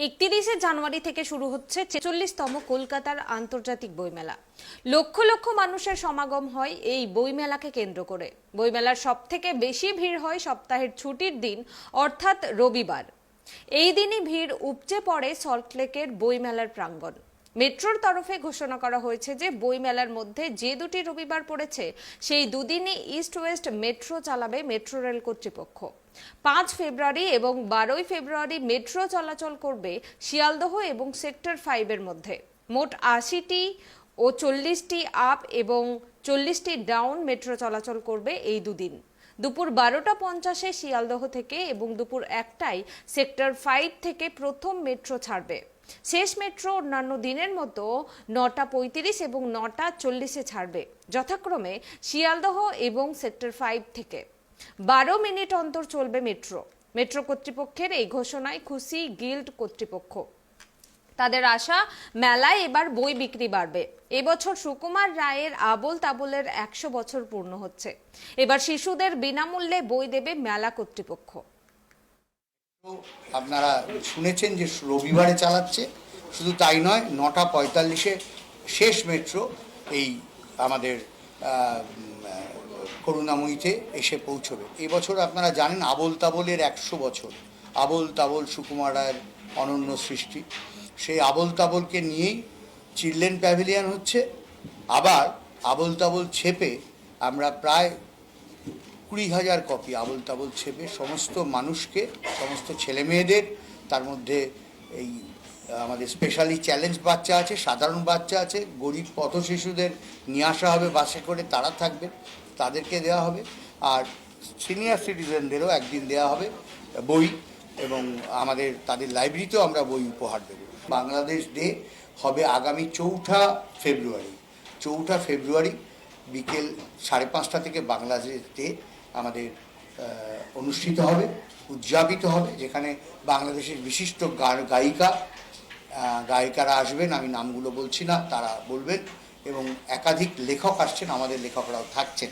31শে জানুয়ারি থেকে শুরু হচ্ছে ৪৬তম কলকাতার আন্তর্জাতিক বইমেলা। লক্ষ লক্ষ মানুষের সমাগম হয় এই বইমেলাকে কেন্দ্র করে। বইমেলার সবথেকে বেশি ভিড় হয় সপ্তাহের ছুটির দিন অর্থাৎ রবিবার। এই দিনই ভিড় উপচে পড়ে সল্টলেকের বইমেলার প্রাঙ্গণ। মেট্রোর তরফে ঘোষণা করা হয়েছে যে বইমেলার মধ্যে যে দুটি রবিবার পড়েছে সেই দুদিনই ইস্ট ওয়েস্ট মেট্রো চালাবে মেট্রো রেল কর্তৃপক্ষ। ৫ ফেব্রুয়ারি এবং ১২ ফেব্রুয়ারি মেট্রো চলাচল করবে শিয়ালদহ এবং সেক্টর 5 এর মধ্যে। মোট ৮০টি ও ৪০টি আপ এবং ৪০টি ডাউন মেট্রো চলাচল করবে এই দুদিন। দুপুর ১২টা ৫০-এ শিয়ালদহ থেকে এবং দুপুর ১টায় সেক্টর 5 থেকে প্রথম মেট্রো ছাড়বে। শেষ মেট্রো অন্যান্য দিনের মতো ৯টা ৩৫ এবং ৯টা ৪০-এ ছাড়বে, যথাক্রমে শিয়ালদহ এবং সেক্টর 5 থেকে। ১২ মিনিট অন্তর চলবে মেট্রো। মেট্রো কর্তৃপক্ষের এই ঘোষণায় খুশি গিল্ড কর্তৃপক্ষ। তাদের আশা, মেলায় এবার বই বিক্রি বাড়বে। এবছর সুকুমার রায়ের আবোল তাবোলের ১০০ বছর পূর্ণ হচ্ছে। এবার শিশুদের বিনামূল্যে বই দেবে মেলা কর্তৃপক্ষ। আপনারা শুনেছেন যে রবিবারে চালাচ্ছে, শুধু তাই নয়, ৯টা ৪৫-এ শেষ মেট্রো এই আমাদের করুণাময়ীতে এসে পৌঁছবে। এবছর আপনারা জানেন আবোল তাবোলের ১০০ বছর। আবোল তাবোল সুকুমার রায়ের অনন্য সৃষ্টি। সেই আবোল তাবোলকে নিয়েই চিলড্রেন প্যাভিলিয়ন হচ্ছে। আবার আবোল তাবোল ছেপে আমরা প্রায় ২০,০০০ কপি আবোল তাবোল ছেপে সমস্ত মানুষকে, সমস্ত ছেলে মেয়েদের, তার মধ্যে এই আমাদের স্পেশালি চ্যালেঞ্জ বাচ্চা আছে, সাধারণ বাচ্চা আছে, গরিব পথ শিশুদের নিয়ে আসা হবে বাসে করে, তারা থাকবে, তাদেরকে দেওয়া হবে। আর সিনিয়র সিটিজেনদেরও একদিন দেওয়া হবে বই, এবং আমাদের তাদের লাইব্রেরিতেও আমরা বই উপহার দেব। বাংলাদেশ ডে হবে আগামী ৪ঠা ফেব্রুয়ারি। ৪ঠা ফেব্রুয়ারি বিকেল ৫:৩০ থেকে বাংলাদেশ ডে আমাদের অনুষ্ঠিত হবে, উদযাপিত হবে, যেখানে বাংলাদেশের বিশিষ্ট গায়িকারা আসবেন। আমি নামগুলো বলছি না, তারা বলবেন, এবং একাধিক লেখক আসছেন, আমাদের লেখকরাও থাকছেন।